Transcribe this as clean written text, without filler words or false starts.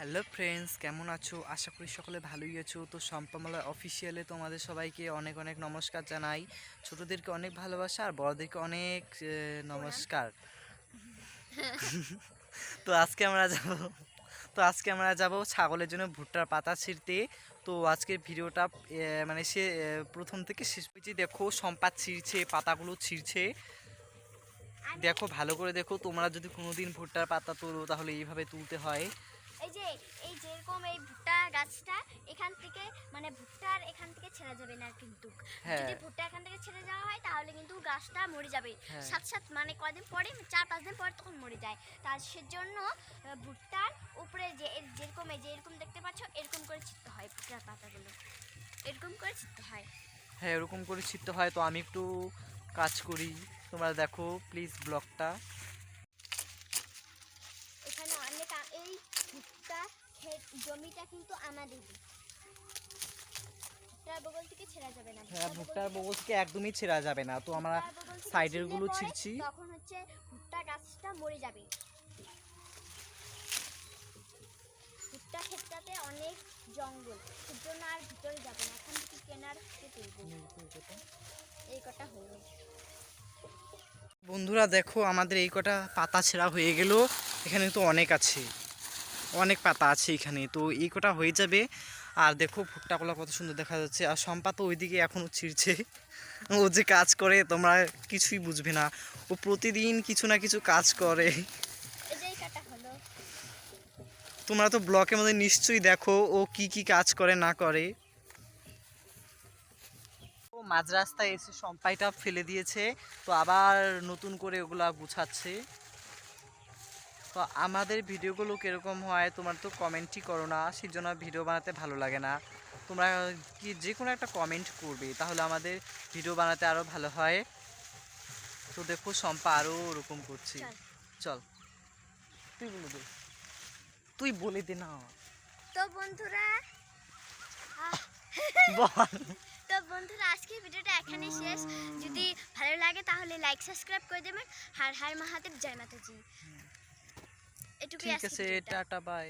Hello friends, কেমন আছো? আশা করি সকলে ভালোই আছো। তো সম্পামালা অফিসিয়ালে তোমাদের সবাইকে অনেক অনেক নমস্কার জানাই। ছোটদেরকে অনেক ভালোবাসা আর বড়দেরকে অনেক প্রণাম। নমস্কার। তো আজকে আমরা যাব তো আজকে আমরা যাব ছাগলের জন্য ভুট্টার পাতা ছিঁড়তে। তো আজকের ভিডিওটা মানে সে প্রথম থেকে শেষ পর্যন্ত দেখো। সম্পাদ ছিঁড়ছে, পাতাগুলো ছিঁড়ছে। আমি দেখো, ভালো করে দেখো। তোমরা যদি কোনোদিন ভুট্টার পাতা তোলো তাহলে এইভাবে তুলতে হয়। এই যে এই যেরকম এই ভুট্টা গাছটা এখান থেকে মানে ভুট্টার এখান থেকে ছেড়ে যাবে না কিন্তু হ্যাঁ, যদি ভুট্টা এখান থেকে ছেড়ে যাওয়া হয় তাহলে কিন্তু গাছটা মরে যাবে হ্যাঁ, সাথে সাথে মানে কদিন পরে 4-5 দিন পর তখন মরে যায় তার সেজন্য ভুট্টার উপরে যে যেরকম দেখতে পাচ্ছ এরকম করে ছিটতে হয় ভুট্টার পাতাগুলো এরকম করে ছিটতে হয়। হ্যাঁ, এরকম করে ছিটতে হয়। তো আমি একটু কাজ করি, তোমরা দেখো প্লিজ ব্লগটা। এখানে অনেক এই ভুট্টা জমিটা কিন্তু আমাদেরই ভুট্টার বগল থেকে ছেড়া যাবে না হ্যাঁ, ভুট্টার বগল ভুট্টার থেকে বগল থেকে একদমই ছেঁড়া যাবে না। তো আমরা ভুট্টার বগল থেকে সাইডের ছিঁড়লে গুলো পরে ছিঁড়ছি। তখন হচ্ছে ভুট্টা গাছটা মরে যাবে। ভুট্টা ক্ষেতটাতে অনেক জঙ্গল সেজন্য আর ভিতরে যাবে না এখন থেকে কেনার তুলবো এই কটা হলো। বন্ধুরা দেখো, আমাদের এই কটা পাতা ছেঁড়া হয়ে গেল। এখানে তো অনেক আছে, অনেক পাতা আছে এখানে। তো এই কটা হয়ে যাবে। আর দেখো ভুট্টাগুলো কত সুন্দর দেখা যাচ্ছে। আর সম্পা তো ওইদিকে এখনও ছিঁড়ছে। ও যে কাজ করে তোমরা কিছুই বুঝবে না। ও প্রতিদিন কিছু না কিছু কাজ করে। এই যে এই কটা হলো। তোমরা তো ব্লকের মধ্যে নিশ্চয়ই দেখো ও কি কি কাজ করে না করে। ও মাঝ রাস্তায় এসে সম্পাইটা ফেলে দিয়েছে। তো আবার নতুন করে ওগুলা গুছাচ্ছে। তো আমাদের ভিডিওগুলো কীরকম হয় তোমরা তো কমেন্টই করো না, সেই জন্য ভিডিও বানাতে ভালো লাগে না। তোমরা কি যে কোনো একটা কমেন্ট করবে তাহলে আমাদের ভিডিও বানাতে আরও ভালো হয়। তো দেখো সম্পা আরও ওরকম করছে। চল চল, তুই বলে দে, তুই বলে দে না। তো বন্ধুরা আহ, বল। তো বন্ধুরা আজকের ভিডিওটা এখানেই শেষ। যদি ভালো লাগে তাহলে লাইক সাবস্ক্রাইব করে দেবেন। হার হার মহাদেব, জয় মাতাজি। এটুকুই ঠিক আজকের আছে, ভিডিওটা। Tata bye.